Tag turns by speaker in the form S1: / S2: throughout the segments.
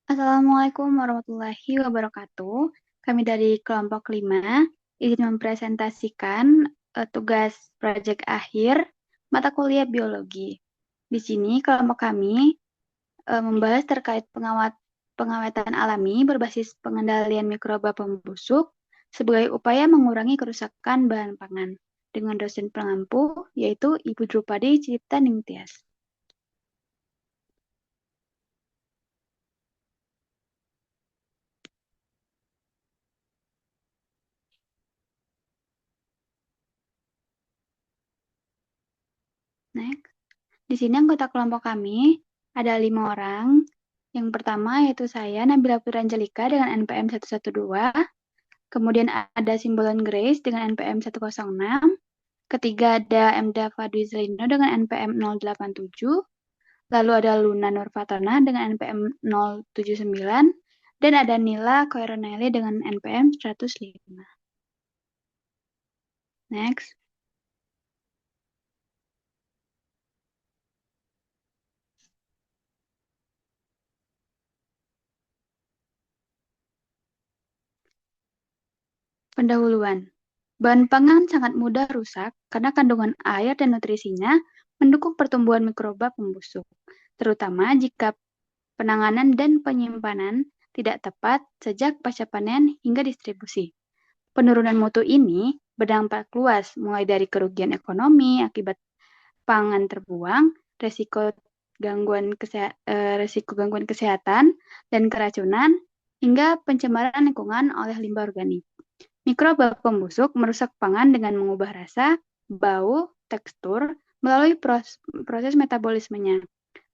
S1: Assalamualaikum warahmatullahi wabarakatuh. Kami dari kelompok 5 izin mempresentasikan tugas proyek akhir mata kuliah biologi. Di sini kelompok kami membahas terkait pengawetan alami berbasis pengendalian mikroba pembusuk sebagai upaya mengurangi kerusakan bahan pangan dengan dosen pengampu yaitu Ibu Drupadi Cipta Ningtyas. Next. Di sini anggota kelompok kami ada 5 orang. Yang pertama yaitu saya, Nabila Putri Angelika dengan NPM 112. Kemudian ada Simbolon Grace dengan NPM 106. Ketiga ada Emda Fadwi Zelino dengan NPM 087. Lalu ada Luna Nurfatana dengan NPM 079. Dan ada Nila Koironelli dengan NPM 105. Next. Pendahuluan. Bahan pangan sangat mudah rusak karena kandungan air dan nutrisinya mendukung pertumbuhan mikroba pembusuk, terutama jika penanganan dan penyimpanan tidak tepat sejak pasca panen hingga distribusi. Penurunan mutu ini berdampak luas, mulai dari kerugian ekonomi akibat pangan terbuang, resiko gangguan kesehatan dan keracunan, hingga pencemaran lingkungan oleh limbah organik. Mikroba pembusuk merusak pangan dengan mengubah rasa, bau, tekstur melalui proses metabolismenya.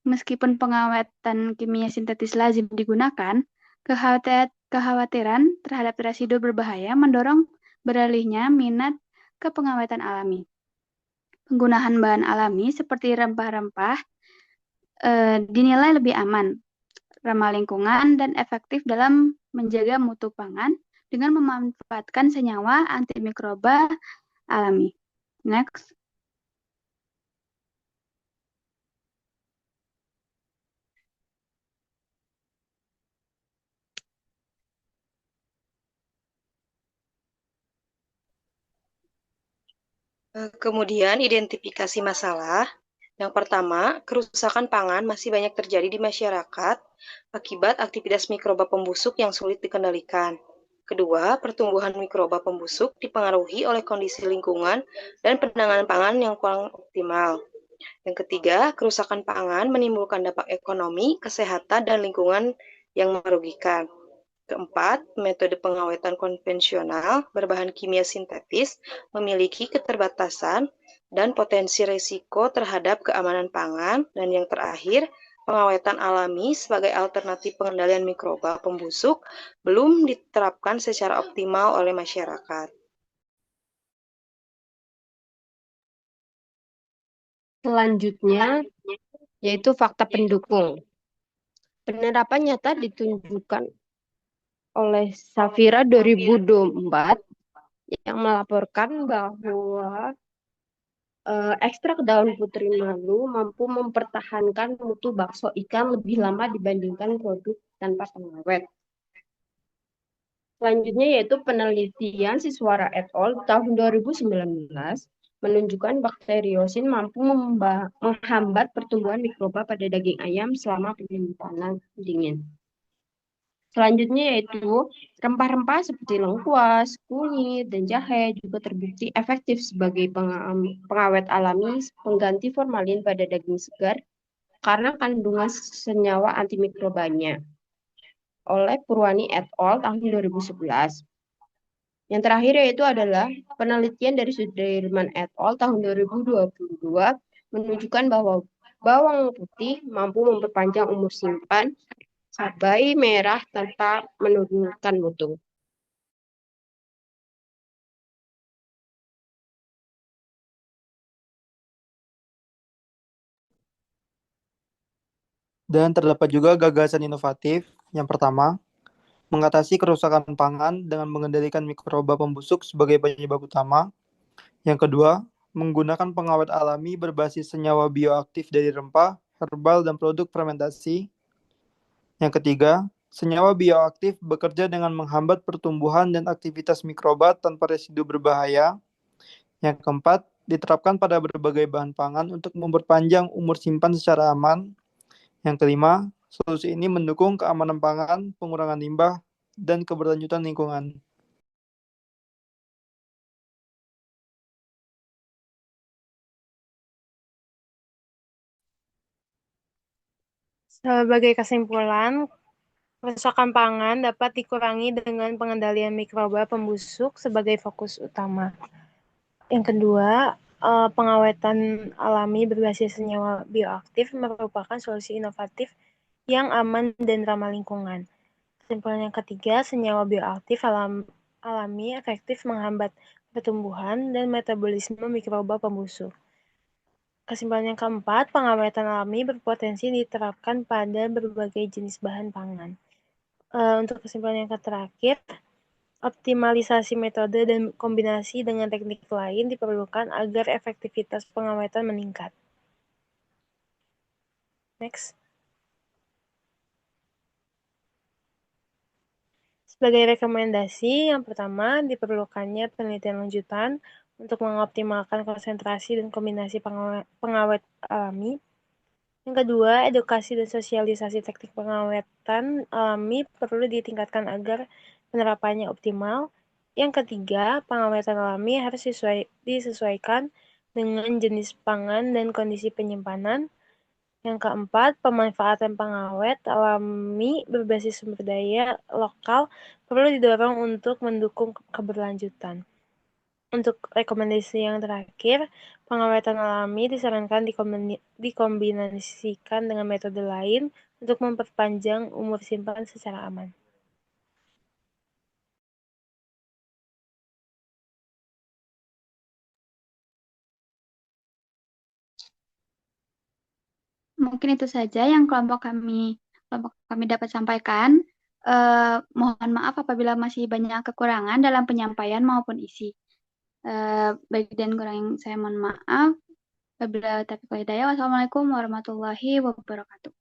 S1: Meskipun pengawetan kimia sintetis lazim digunakan, kekhawatiran terhadap residu berbahaya mendorong beralihnya minat ke pengawetan alami. Penggunaan bahan alami seperti rempah-rempah dinilai lebih aman, ramah lingkungan, dan efektif dalam menjaga mutu pangan dengan memanfaatkan senyawa antimikroba alami. Next.
S2: Kemudian identifikasi masalah. Yang pertama, kerusakan pangan masih banyak terjadi di masyarakat akibat aktivitas mikroba pembusuk yang sulit dikendalikan. Kedua, pertumbuhan mikroba pembusuk dipengaruhi oleh kondisi lingkungan dan penanganan pangan yang kurang optimal. Yang ketiga, kerusakan pangan menimbulkan dampak ekonomi, kesehatan, dan lingkungan yang merugikan. Keempat, metode pengawetan konvensional berbahan kimia sintetis memiliki keterbatasan dan potensi risiko terhadap keamanan pangan. Dan yang terakhir, pengawetan alami sebagai alternatif pengendalian mikroba pembusuk belum diterapkan secara optimal oleh masyarakat.
S3: Selanjutnya, yaitu fakta pendukung. Penerapan nyata ditunjukkan oleh Safira 2024 yang melaporkan bahwa ekstrak daun putri malu mampu mempertahankan mutu bakso ikan lebih lama dibandingkan produk tanpa pengawet. Selanjutnya yaitu penelitian Siswara et al. Tahun 2019 menunjukkan bakteriosin mampu menghambat pertumbuhan mikroba pada daging ayam selama penyimpanan dingin. Selanjutnya yaitu rempah-rempah seperti lengkuas, kunyit, dan jahe juga terbukti efektif sebagai pengawet alami pengganti formalin pada daging segar karena kandungan senyawa antimikrobanya oleh Purwani et al. Tahun 2011. Yang terakhir yaitu adalah penelitian dari Sudirman et al. Tahun 2022 menunjukkan bahwa bawang putih mampu memperpanjang umur simpan cabai merah tanpa menurunkan mutu.
S4: Dan terdapat juga gagasan inovatif. Yang pertama, mengatasi kerusakan pangan dengan mengendalikan mikroba pembusuk sebagai penyebab utama. Yang kedua, menggunakan pengawet alami berbasis senyawa bioaktif dari rempah, herbal, dan produk fermentasi. Yang ketiga, Senyawa bioaktif bekerja dengan menghambat pertumbuhan dan aktivitas mikroba tanpa residu berbahaya. Yang keempat, diterapkan pada berbagai bahan pangan untuk memperpanjang umur simpan secara aman. Yang kelima, solusi ini mendukung keamanan pangan, pengurangan limbah, dan keberlanjutan lingkungan.
S5: Sebagai kesimpulan, kerusakan pangan dapat dikurangi dengan pengendalian mikroba pembusuk sebagai fokus utama. Yang kedua, pengawetan alami berbasis senyawa bioaktif merupakan solusi inovatif yang aman dan ramah lingkungan. Kesimpulan yang ketiga, senyawa bioaktif alami efektif menghambat pertumbuhan dan metabolisme mikroba pembusuk. Kesimpulan yang keempat, pengawetan alami berpotensi diterapkan pada berbagai jenis bahan pangan. Untuk kesimpulan yang terakhir, optimalisasi metode dan kombinasi dengan teknik lain diperlukan agar efektivitas pengawetan meningkat. Next. Sebagai rekomendasi, yang pertama, diperlukannya penelitian lanjutan untuk mengoptimalkan konsentrasi dan kombinasi pengawet alami. Yang kedua, edukasi dan sosialisasi teknik pengawetan alami perlu ditingkatkan agar penerapannya optimal. Yang ketiga, pengawetan alami harus disesuaikan dengan jenis pangan dan kondisi penyimpanan. Yang keempat, pemanfaatan pengawet alami berbasis sumber daya lokal perlu didorong untuk mendukung keberlanjutan. Untuk rekomendasi yang terakhir, pengawetan alami disarankan dikombinasikan dengan metode lain untuk memperpanjang umur simpan secara aman.
S1: Mungkin itu saja yang kelompok kami dapat sampaikan. Mohon maaf apabila masih banyak kekurangan dalam penyampaian maupun isi. Baik dan kurang yang saya mohon maaf. Wabillahi taufiq wal hidayah. Wassalamualaikum warahmatullahi wabarakatuh.